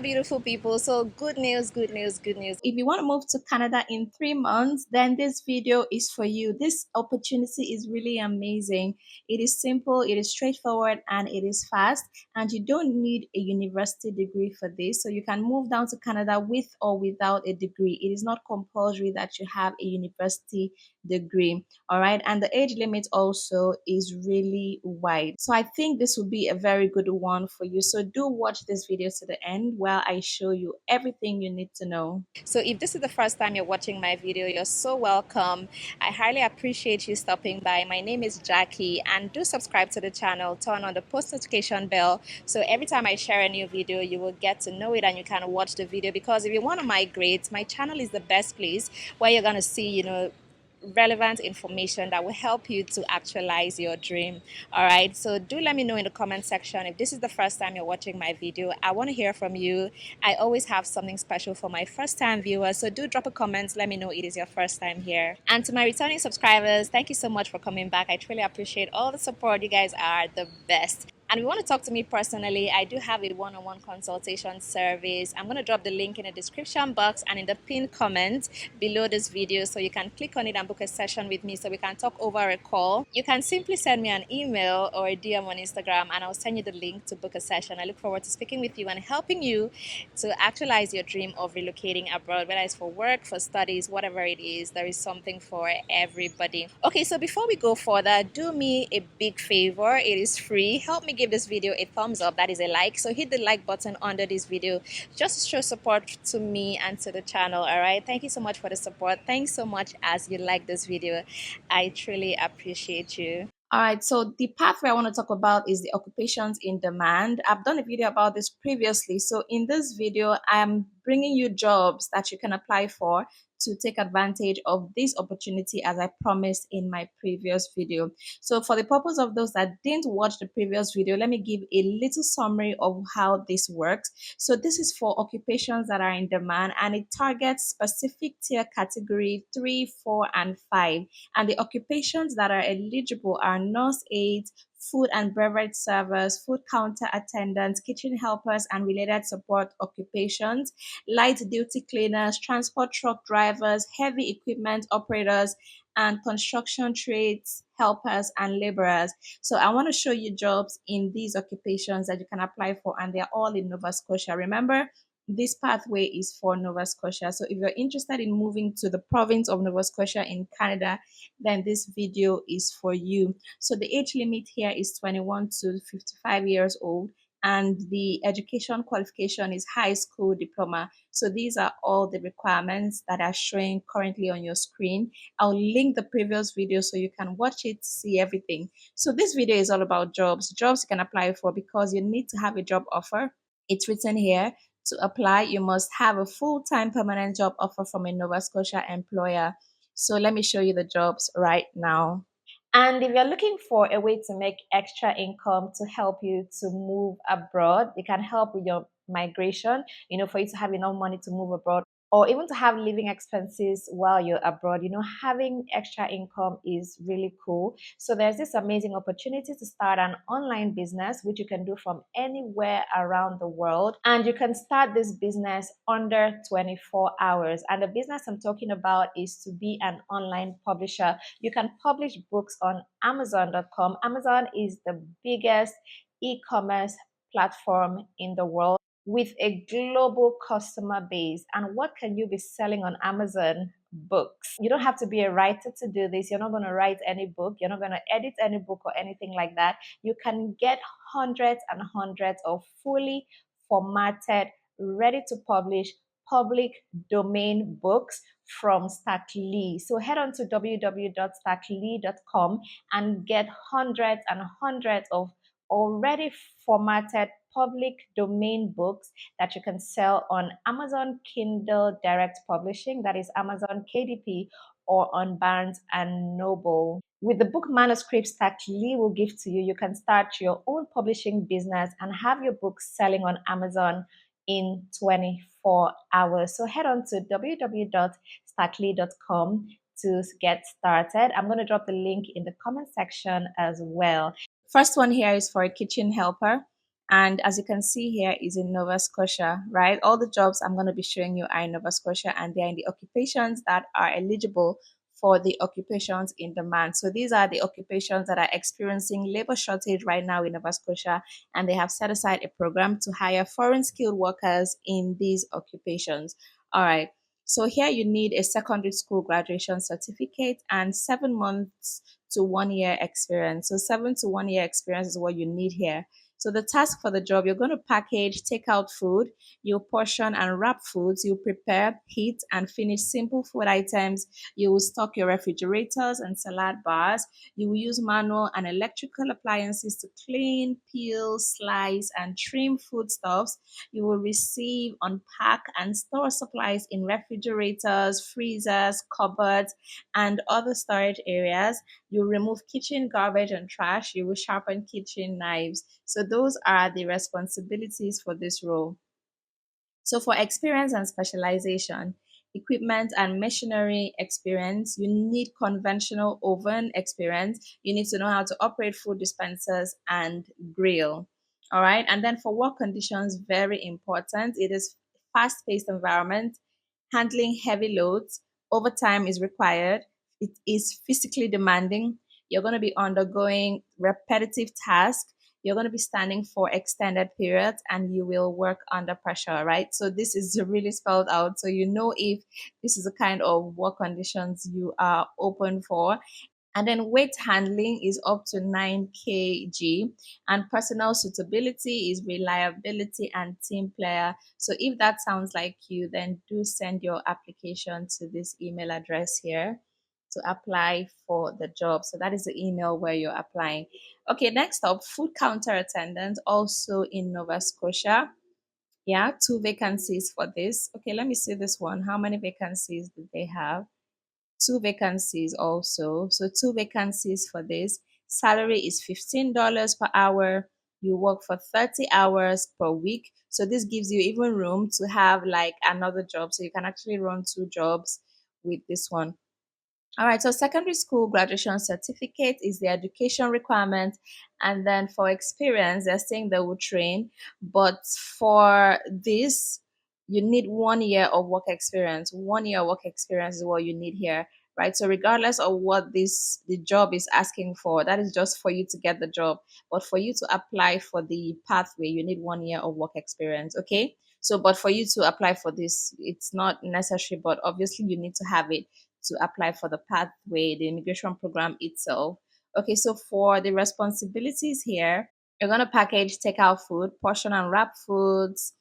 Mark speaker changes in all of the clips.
Speaker 1: beautiful people. So good news, good news, good news. If you want to move to Canada in 3 months, then this video is for you. This opportunity is really amazing. It is simple, it is straightforward, and it is fast. And you don't need a university degree for this. So you can move down to Canada with or without a degree. It is not compulsory that you have a university degree. All right. And the age limit also is really wide. So I think this will be a very good one for you. So do watch this video to the end while I show you everything you need to know. So if this is the first time you're watching my video, you're so welcome. I highly appreciate you stopping by. My name is Jackie, and do subscribe to the channel, turn on the post notification bell, so every time I share a new video, you will get to know it and you can watch the video. Because if you want to migrate, my channel is the best place where you're going to see, relevant information that will help you to actualize your dream. All right, so do let me know in the comment section if this is the first time you're watching my video. I want to hear from you. I always have something special for my first time viewers, so do drop a comment. Let me know it is your first time here. And to my returning subscribers, thank you so much for coming back. I truly appreciate all the support. You guys are the best. And if you want to talk to me personally, I do have a one-on-one consultation service. I'm going to drop the link in the description box and in the pinned comment below this video, so you can click on it and book a session with me so we can talk over a call. You can simply send me an email or a DM on Instagram and I'll send you the link to book a session. I look forward to speaking with you and helping you to actualize your dream of relocating abroad, whether it's for work, for studies, whatever it is. There is something for everybody. Okay, so before we go further, do me a big favor. It is free. Help me give this video a thumbs up, that is a like. So hit the like button under this video just to show support to me and to the channel. All right, thank you so much for the support. Thanks so much as you like this video. I truly appreciate you. All right, so the pathway I want to talk about is the occupations in demand. I've done a video about this previously. So in this video, I'm bringing you jobs that you can apply for to take advantage of this opportunity, as I promised in my previous video. So for the purpose of those that didn't watch the previous video, let me give a little summary of how this works. So this is for occupations that are in demand, and it targets specific tier category 3, 4, and 5. And the occupations that are eligible are nurse aides, food and beverage servers, food counter attendants, kitchen helpers, and related support occupations, light duty cleaners, transport truck drivers, heavy equipment operators, and construction trades helpers and laborers. So I want to show you jobs in these occupations that you can apply for, and they're all in Nova Scotia. Remember, this pathway is for Nova Scotia. So if you're interested in moving to the province of Nova Scotia in Canada, then this video is for you. So the age limit here is 21 to 55 years old, and the education qualification is high school diploma. So these are all the requirements that are showing currently on your screen. I'll link the previous video so you can watch it, see everything. So this video is all about jobs you can apply for, because you need to have a job offer. It's written here. To apply, you must have a full-time permanent job offer from a Nova Scotia employer. So let me show you the jobs right now. And if you're looking for a way to make extra income to help you to move abroad, it can help with your migration, for you to have enough money to move abroad, or even to have living expenses while you're abroad. Having extra income is really cool. So there's this amazing opportunity to start an online business, which you can do from anywhere around the world. And you can start this business under 24 hours. And the business I'm talking about is to be an online publisher. You can publish books on Amazon.com. Amazon is the biggest e-commerce platform in the world, with a global customer base. And what can you be selling on Amazon? Books. You don't have to be a writer to do this. You're not going to write any book. You're not going to edit any book or anything like that. You can get hundreds and hundreds of fully formatted, ready to publish public domain books from STACKLEE. So head on to www.stacklee.com and get hundreds and hundreds of already formatted public domain books that you can sell on Amazon Kindle Direct Publishing, that is Amazon KDP, or on Barnes and Noble. With the book manuscripts STACKLEE will give to you, you can start your own publishing business and have your books selling on Amazon in 24 hours. So head on to www.stacklee.com to get started. I'm going to drop the link in the comment section as well. First one here is for a kitchen helper. And as you can see here is in Nova Scotia, right? All the jobs I'm going to be showing you are in Nova Scotia, and they are in the occupations that are eligible for the occupations in demand. So these are the occupations that are experiencing labor shortage right now in Nova Scotia, and they have set aside a program to hire foreign skilled workers in these occupations. All right. So here you need a secondary school graduation certificate and 7 months to 1 year experience. So 7 to 1 year experience is what you need here. So the task for the job, you're going to package, take out food, you portion and wrap foods, you prepare, heat, and finish simple food items. You will stock your refrigerators and salad bars. You will use manual and electrical appliances to clean, peel, slice, and trim foodstuffs. You will receive, unpack, and store supplies in refrigerators, freezers, cupboards, and other storage areas. You remove kitchen garbage and trash. You will sharpen kitchen knives. So those are the responsibilities for this role. So for experience and specialization, equipment and machinery experience, you need conventional oven experience. You need to know how to operate food dispensers and grill. All right. And then for work conditions, very important. It is fast-paced environment, handling heavy loads. Overtime is required. It is physically demanding. You're going to be undergoing repetitive tasks. You're going to be standing for extended periods, and you will work under pressure, right? So this is really spelled out, so you know if this is the kind of work conditions you are open for. And then weight handling is up to 9 kg, and personal suitability is reliability and team player. So if that sounds like you, then do send your application to this email address here to apply for the job. So that is the email where you're applying. Okay, next up, food counter attendant, also in Nova Scotia. Yeah, 2 vacancies for this. Okay, let me see this one. How many vacancies do they have? 2 vacancies also. So 2 vacancies for this. Salary is $15 per hour. You work for 30 hours per week. So this gives you even room to have like another job. So you can actually run 2 jobs with this one. All right, so secondary school graduation certificate is the education requirement. And then for experience, they're saying they will train. But for this, you need 1 year of work experience. 1 year work experience is what you need here, right? So regardless of what the job is asking for, that is just for you to get the job. But for you to apply for the pathway, you need 1 year of work experience, okay? So, but for you to apply for this, it's not necessary, but obviously you need to have it to apply for the pathway, the immigration program itself. Okay, so for the responsibilities here, you're going to package, take out food, portion and wrap foods,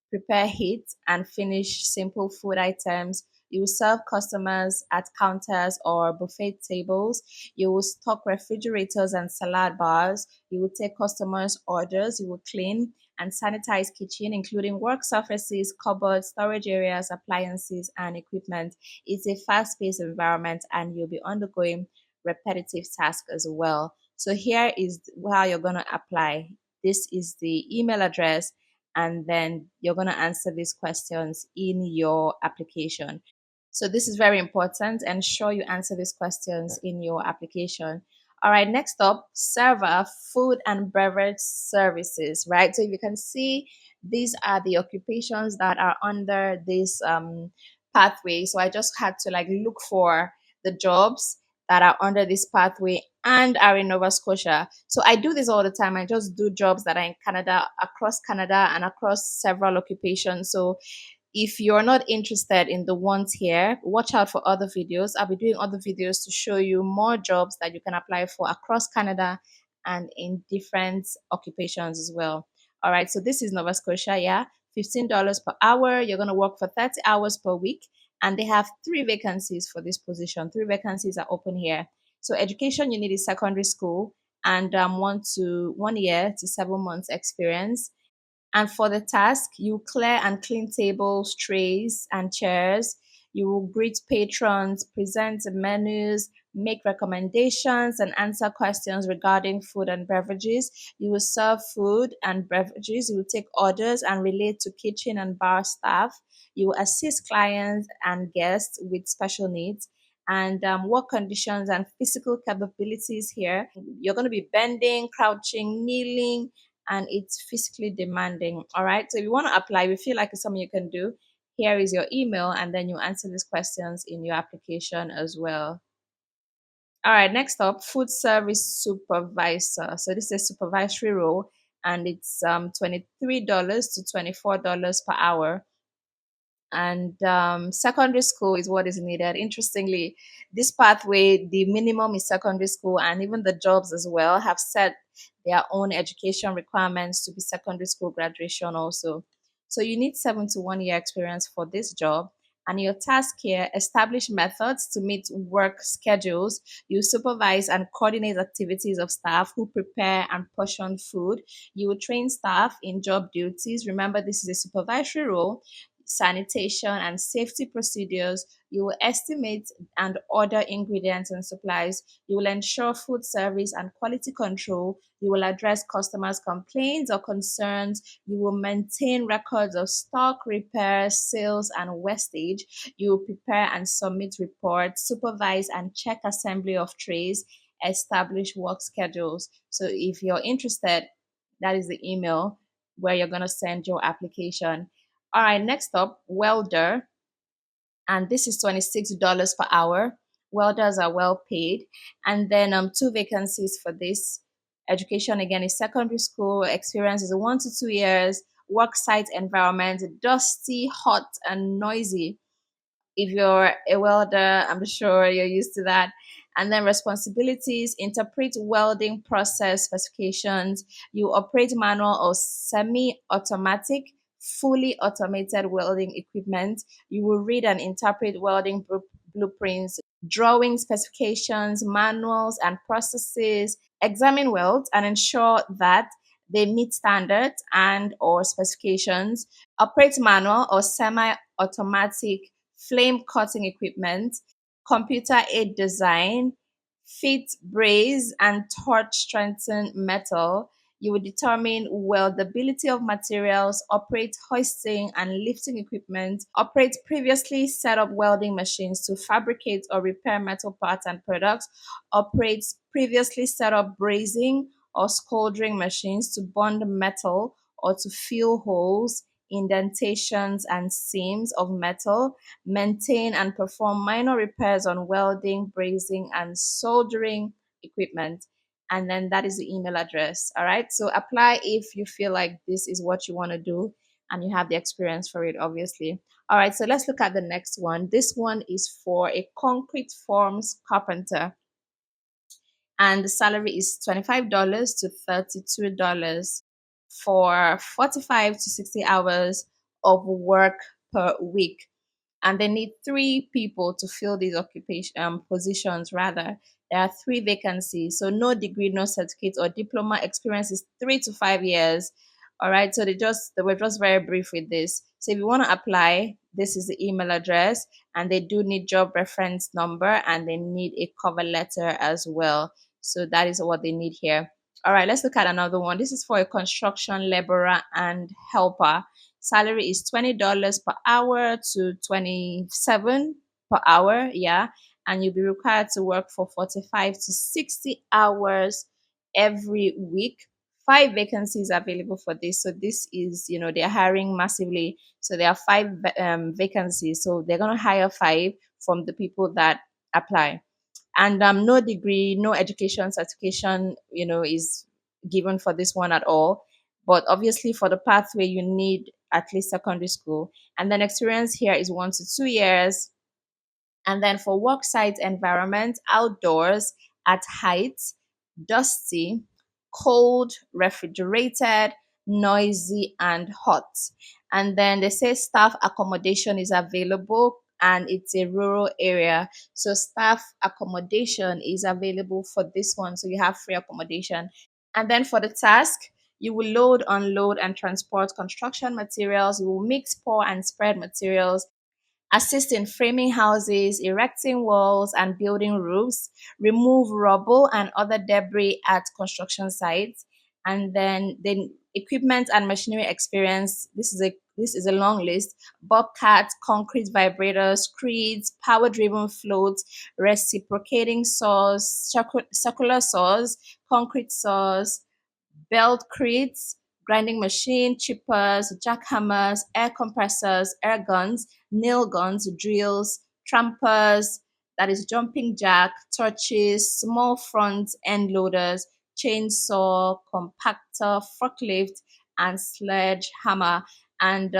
Speaker 1: prepare, heat, and finish simple food items. You will serve customers at counters or buffet tables. You will stock refrigerators and salad bars. You will take customers' orders. You will clean and sanitize kitchen, including work surfaces, cupboards, storage areas, appliances, and equipment. It's a fast-paced environment, and you'll be undergoing repetitive tasks as well. So here is how you're going to apply. This is the email address, and then you're going to answer these questions in your application. So this is very important. Ensure you answer these questions in your application. All right, next up, server, food and beverage services, right? So you can see these are the occupations that are under this pathway. So I just had to like look for the jobs that are under this pathway and are in Nova Scotia. So I do this all the time. I just do jobs that are in Canada, across Canada, and across several occupations. So if you're not interested in the ones here, watch out for other videos. I'll be doing other videos to show you more jobs that you can apply for across Canada and in different occupations as well. All right, so this is Nova Scotia, yeah, $15 per hour. You're going to work for 30 hours per week, and they have 3 vacancies for this position. 3 vacancies are open here. So education, you need is secondary school and 1 year to 7 months experience. And for the task, you clear and clean tables, trays, and chairs. You will greet patrons, present menus, make recommendations, and answer questions regarding food and beverages. You will serve food and beverages. You will take orders and relate to kitchen and bar staff. You will assist clients and guests with special needs. And work conditions and physical capabilities here. You're going to be bending, crouching, kneeling, and it's physically demanding. All right. So if you want to apply, if you feel like it's something you can do, here is your email, and then you answer these questions in your application as well. All right, next up, food service supervisor. So this is a supervisory role, and it's $23 to $24 per hour. And secondary school is what is needed. Interestingly, this pathway, the minimum is secondary school, and even the jobs as well have set their own education requirements to be secondary school graduation also. So you need 7 to 1 year experience for this job. And your task here: establish methods to meet work schedules. You supervise and coordinate activities of staff who prepare and portion food. You will train staff in job duties. Remember, this is a supervisory role. Sanitation and safety procedures. You will estimate and order ingredients and supplies. You will ensure food service and quality control. You will address customers' complaints or concerns. You will maintain records of stock, repairs, sales, and wastage. You will prepare and submit reports, supervise and check assembly of trays, establish work schedules. So if you're interested, that is the email where you're going to send your application. All right, next up, welder, and this is $26 per hour. Welders are well paid. And then two vacancies for this. Education again is secondary school. Experience is 1 to 2 years. Work site environment: dusty, hot, and noisy. If you're a welder, I'm sure you're used to that. And then responsibilities: interpret welding process specifications. You operate manual or semi-automatic, fully automated welding equipment. You will read and interpret welding blueprints, drawing specifications, manuals, and processes. Examine welds and ensure that they meet standards and or specifications. Operate manual or semi-automatic flame cutting equipment. Computer aid design. Fit, braze, and torch strengthen metal. You will determine weldability of materials, operate hoisting and lifting equipment, operate previously set up welding machines to fabricate or repair metal parts and products, operate previously set up brazing or scoldering machines to bond metal or to fill holes, indentations, and seams of metal, maintain and perform minor repairs on welding, brazing, and soldering equipment. And then that is the email address. All right. So apply if you feel like this is what you want to do and you have the experience for it, obviously. All right. So let's look at the next one. This one is for a concrete forms carpenter, and the salary is $25 to $32 for 45 to 60 hours of work per week. And they need 3 people to fill these occupation positions. Rather, there are 3 vacancies, so no degree, no certificate or diploma. Experience is 3 to 5 years. All right, so they were just very brief with this. So if you want to apply, this is the email address, and they do need job reference number, and they need a cover letter as well. So that is what they need here. All right, let's look at another one. This is for a construction laborer and helper. Salary is $20 per hour to 27 per hour. Yeah. And you'll be required to work for 45 to 60 hours every week. 5 vacancies available for this. So this is, they're hiring massively. So there are 5 vacancies. So they're going to hire 5 from the people that apply. And no degree, no education certification, is given for this one at all. But obviously, for the pathway, you need at least secondary school. And then experience here is 1 to 2 years. And then for work site environment: outdoors, at heights, dusty, cold, refrigerated, noisy, and hot. And then they say staff accommodation is available, and it's a rural area. So staff accommodation is available for this one. So you have free accommodation. And then for the task, you will load, unload, and transport construction materials. You will mix, pour, and spread materials, assist in framing houses, erecting walls, and building roofs, remove rubble and other debris at construction sites. And then the equipment and machinery experience. This is a long list: bobcat, concrete vibrators, screeds, power-driven floats, reciprocating saws, circular saws, concrete saws, belt crates, grinding machine, chippers, jackhammers, air compressors, air guns, nail guns, drills, trampers, that is jumping jack, torches, small front end loaders, chainsaw, compactor, forklift, and sledgehammer. And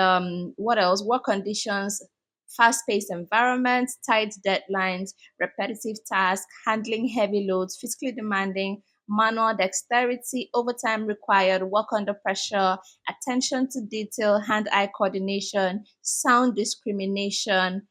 Speaker 1: what else? Work conditions, fast-paced environment, tight deadlines, repetitive tasks, handling heavy loads, physically demanding, manual dexterity, overtime required, work under pressure, attention to detail, hand-eye coordination, sound discrimination,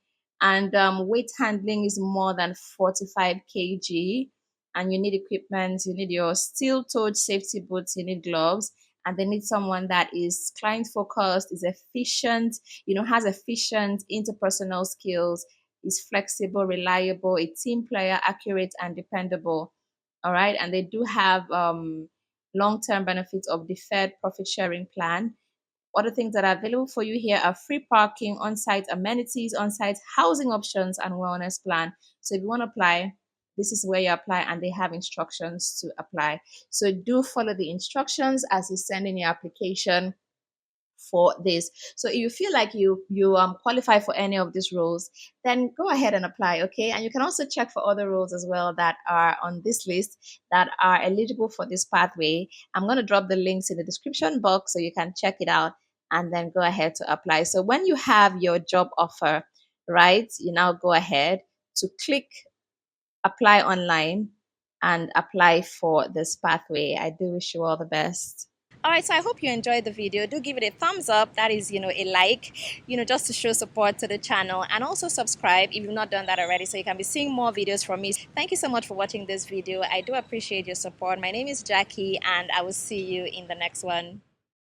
Speaker 1: and weight handling is more than 45 kg. And you need equipment, you need your steel-toed safety boots, you need gloves, and they need someone that is client focused, is efficient, has efficient interpersonal skills, is flexible, reliable, a team player, accurate, and dependable. All right. And they do have long-term benefits of deferred profit sharing plan. Other things that are available for you here are free parking, on-site amenities, on-site housing options, and wellness plan. So if you want to apply, this is where you apply, and they have instructions to apply. So do follow the instructions as you send in your application for this. So if you feel like you qualify for any of these roles, then go ahead and apply. Okay, and you can also check for other roles as well that are on this list that are eligible for this pathway. I'm going to drop the links in the description box so you can check it out and then go ahead to apply. So when you have your job offer, right, you now go ahead to click apply online and apply for this pathway. I do wish you all the best. All right, so I hope you enjoyed the video. Do give it a thumbs up, that is, a like, just to show support to the channel, and also subscribe if you've not done that already so you can be seeing more videos from me. Thank you so much for watching this video. I do appreciate your support. My name is Jackie, and I will see you in the next one.